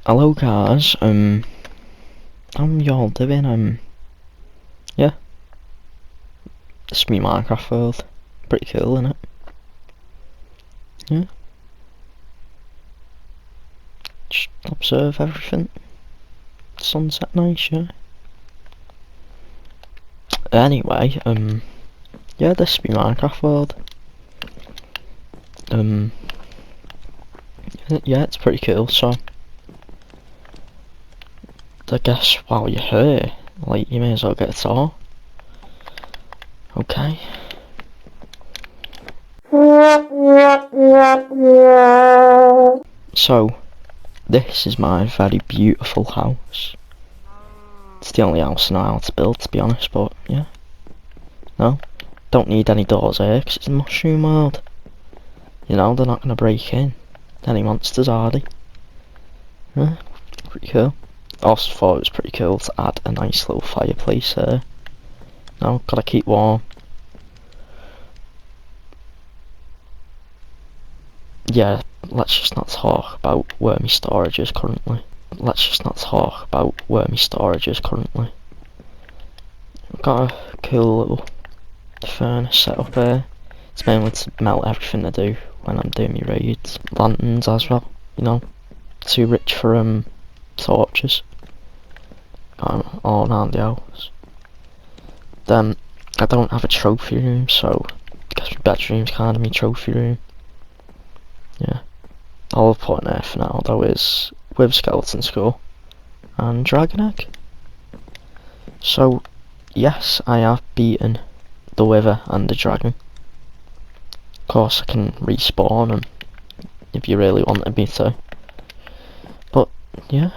Hello guys, how y'all doing? Yeah, this is me Minecraft world. Pretty cool, isn't it? Yeah. Just observe everything. Sunset nice, yeah. Anyway, yeah, this is me Minecraft world. Yeah, it's pretty cool, so I guess while you're here, like, you may as well get a tour. Okay. So, this is my very beautiful house. It's the only house I know how to build, to be honest, but yeah. No, don't need any doors here, because it's a mushroom world. You know, they're not going to break in. Any monsters, are they? Yeah, pretty cool. Also thought it was pretty cool to add a nice little fireplace here. No, gotta keep warm. Yeah, let's just not talk about where my storage is currently. I've got a cool little furnace set up here. It's mainly to melt everything I do when I'm doing my raids. Lanterns as well, you know. Too rich for torches. Got 'em all around the house. Then I don't have a trophy room, so I guess my bedroom's kind of my trophy room. Yeah. All I've put in there for now though is with skeleton skull and dragon egg. So yes, I have beaten the wither and the dragon. Of course I can respawn them if you really wanted me to. But yeah.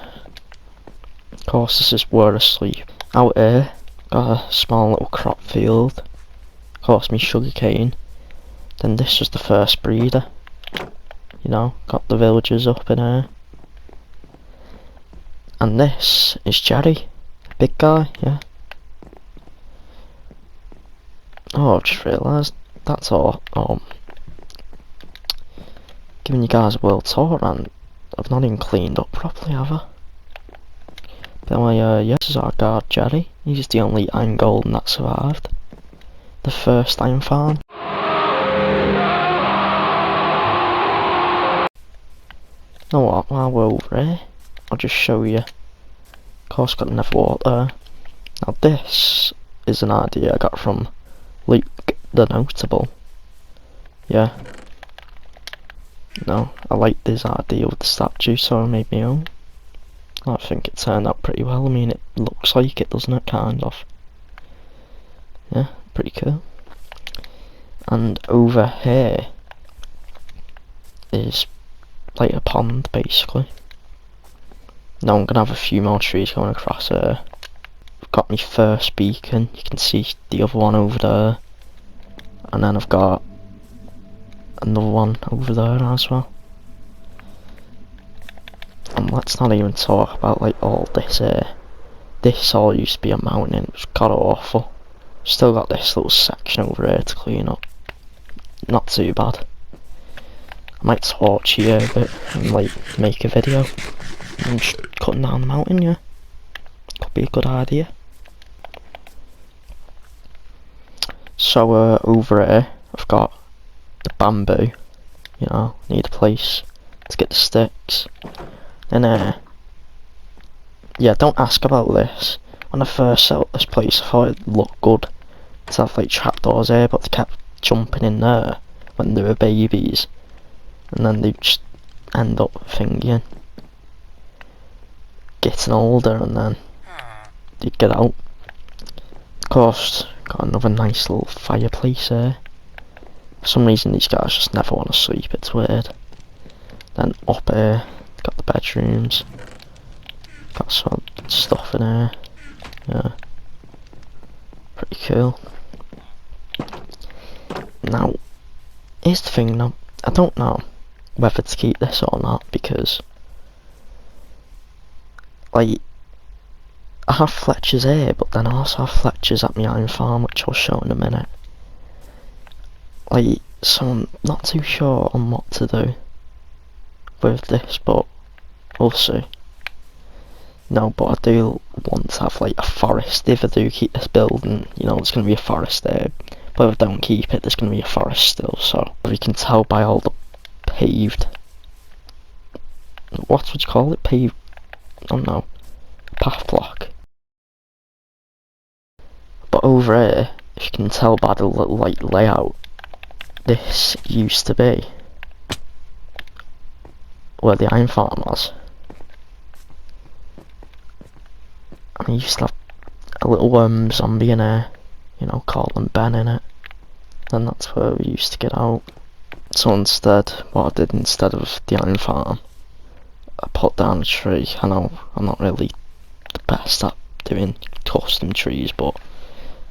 Of course this is where I sleep. Out here, got a small little crop field. Of course me sugarcane. Then this was the first breeder. You know, got the villagers up in here. And this is Jerry. Big guy, yeah. Oh, I've just realised that's all. Giving you guys a world tour and I've not even cleaned up properly, have I? But anyway, yeah, this is our guard Jerry. He's the only iron golem that survived. The first iron farm. You know what, while we're over here, I'll just show you. Of course, got enough water. Now this is an idea I got from Luke the Notable. Yeah. No, I liked this idea with the statue, so I made my own. I think it turned out pretty well. I mean, it looks like it, doesn't it? Kind of. Yeah, pretty cool. And over here is like a pond, basically. Now I'm gonna have a few more trees going across here. I've got my first beacon. You can see the other one over there. And then I've got another one over there as well. And let's not even talk about like all this here. This all used to be a mountain, it was god awful. Still got this little section over here to clean up. Not too bad. I might torch here a bit and like make a video. And just cutting down the mountain, yeah. Could be a good idea. So over here I've got the bamboo. You know, need a place to get the sticks. Then yeah, don't ask about this. When I first set up this place, I thought it looked good to have like trapdoors here, but they kept jumping in there when they were babies, and then they just end up thinking, getting older, and then they'd get out. Of course, got another nice little fireplace here. For some reason, these guys just never want to sleep. It's weird. Then up here, got the bedrooms. Got some stuff in here. Yeah. Pretty cool. Now, here's the thing now. I don't know whether to keep this or not because, like, I have Fletchers here, but then I also have Fletchers at my iron farm, which I'll show in a minute. Like, so I'm not too sure on what to do with this, but we'll see. No, but I do want to have like a forest. If I do keep this building, you know, there's going to be a forest there. But if I don't keep it, there's going to be a forest still. So you can tell by all the paved. What would you call it? Paved? I don't know. Path block. But over here, if you can tell by the little like layout, this used to be where the iron farm was. And I used to have a little zombie in there, you know, call him Ben in it. And that's where we used to get out. So instead, what I did instead of the iron farm, I put down a tree. I know I'm not really the best at doing custom trees, but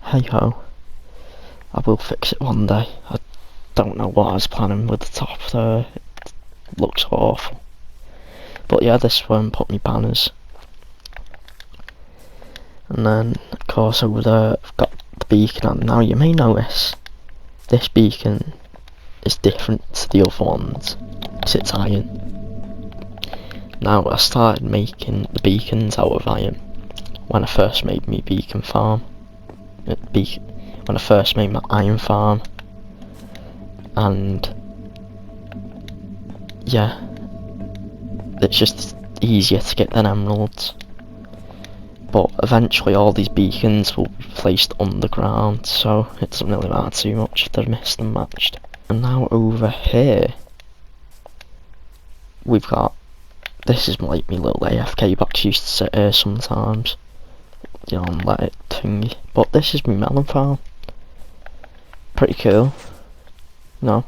hey ho, I will fix it one day. I don't know what I was planning with the top there. It looks awful. But yeah, this one put me banners. And then, of course, over there I've got the beacon on. Now you may notice this beacon is different to the other ones because it's iron. Now I started making the beacons out of iron when I first made my beacon farm. When I first made my iron farm. And yeah, it's just easier to get than emeralds. But eventually all these beacons will be placed underground, so it doesn't really matter too much if they're missed and matched. And now over here, we've got, this is like my little AFK box, used to sit here sometimes, you know, and let it thingy. But this is my melon farm. Pretty cool, you know.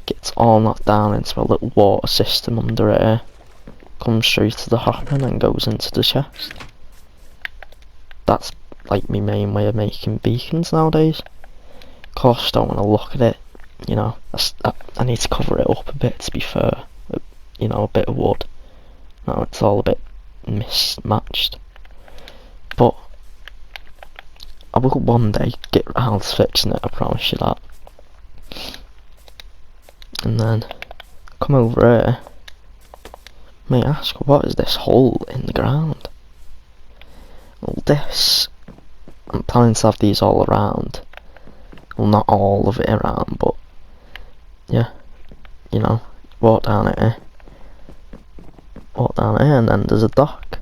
Gets all knocked down into a little water system under here, comes straight to the hopper and then goes into the chest. That's like my main way of making beacons nowadays. Of course, I don't want to look at it, you know. I need to cover it up a bit, to be fair. You know, a bit of wood. No, it's all a bit mismatched. But I will one day get round to fixing it, I promise you that. And then come over here. May I ask, what is this hole in the ground? Well, this, I'm planning to have these all around. Well, not all of it around, but yeah, you know, walk down here, and then there's a dock.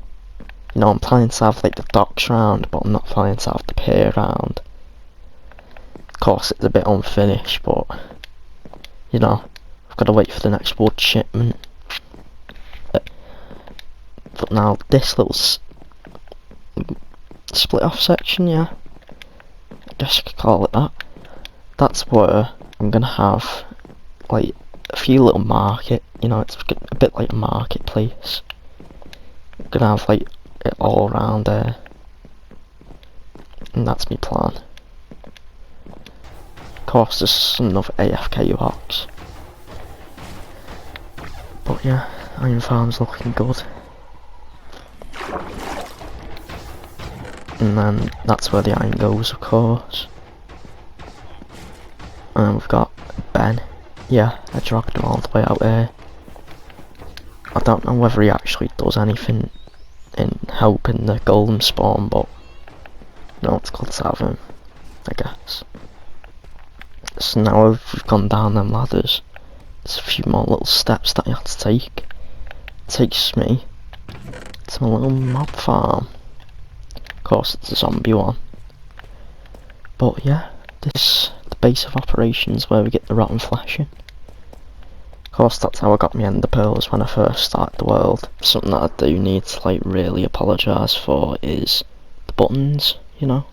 You know, I'm planning to have like the docks round, but I'm not planning to have the pier round. Of course, it's a bit unfinished, but you know, I've got to wait for the next wood shipment. But now this little split off section, yeah, I guess you could call it that. That's where I'm gonna have like a few little market, you know, it's a bit like a marketplace. I'm gonna have like it all around there, and that's my plan. Of course, there's another AFK box, but yeah, iron farm's looking good. And then that's where the iron goes, of course. And we've got Ben. Yeah, I dragged him all the way out there. I don't know whether he actually does anything in helping the golem spawn, but no, it's good to have him, I guess. So now we've gone down them ladders, there's a few more little steps that you have to take. It takes me to my little mob farm. Of course, it's a zombie one. But yeah, this the base of operations where we get the rotten flesh in. Of course, that's how I got my ender pearls when I first started the world. Something that I do need to like really apologise for is the buttons, you know.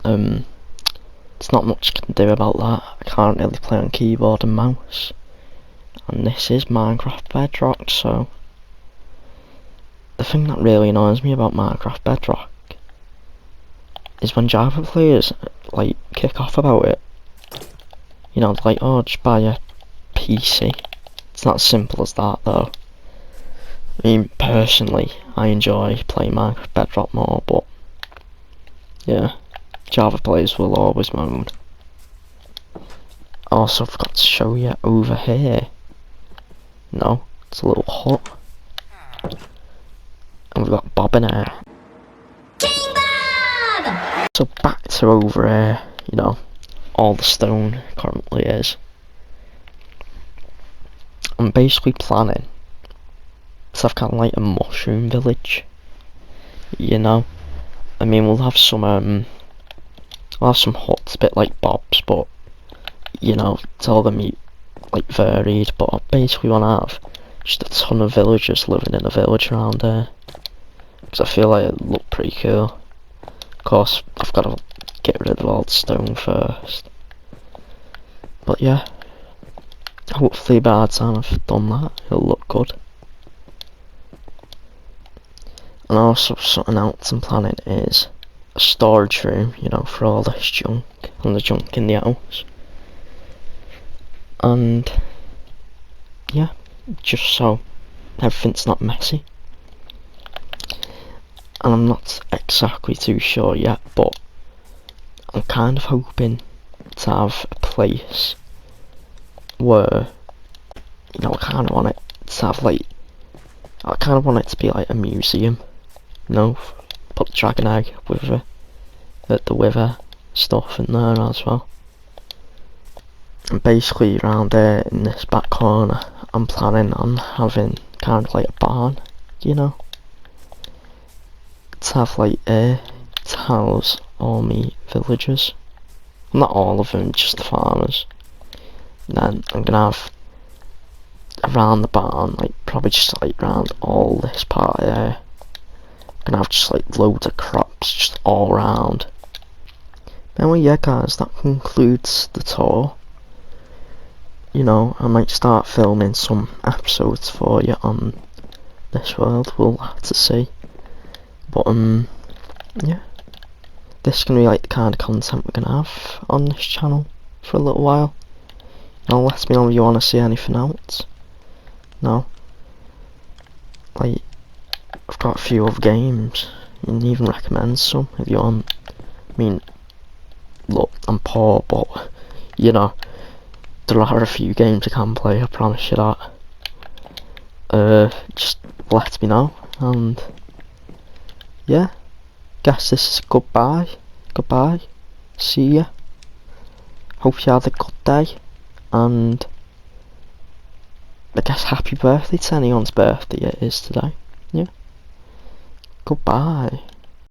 There's not much I can do about that. I can't really play on keyboard and mouse. And this is Minecraft Bedrock, so the thing that really annoys me about Minecraft Bedrock is when Java players like kick off about it. You know, like, oh, just buy a PC. It's not as simple as that though. I mean, personally, I enjoy playing Minecraft Bedrock more, but yeah, Java players will always moan. Also, I forgot to show you over here. No, it's a little hut. Bob in here. King Bob! So back to over here, you know, all the stone currently is. I'm basically planning to have kind of like a mushroom village, you know. I mean, we'll have some huts, a bit like Bob's, but you know, it's all gonna be like varied. But I basically want to have just a ton of villagers living in a village around here, because I feel like it'd look pretty cool. Of course, I've got to get rid of all the stone first. But yeah, hopefully by the time I've done that, it'll look good. And also something else I'm planning is a storage room, you know, for all this junk and the junk in the house. And yeah, just so everything's not messy. And I'm not exactly too sure yet, but I'm kind of hoping to have a place where, you know, I kind of want it to have like, I kind of want it to be like a museum, you know, put the dragon egg with the wither stuff in there as well. And basically around there in this back corner, I'm planning on having kind of like a barn, you know, to have like to house all me villagers. Not all of them, just the farmers. And then I'm gonna have around the barn, like probably just like around all this part there, I'm gonna have just like loads of crops just all around. Anyway, yeah guys, that concludes the tour. You know, I might start filming some episodes for you on this world, we'll have to see. But yeah, this is gonna be like the kind of content we're gonna have on this channel for a little while. Now let me know if you wanna see anything else. No, like I've got a few other games, you can even recommend some if you want. I mean, look, I'm poor, but you know, there are a few games I can play, I promise you that. Just let me know, and yeah, guess this is goodbye, see ya, hope you had a good day, and I guess happy birthday to anyone's birthday it is today, yeah, goodbye.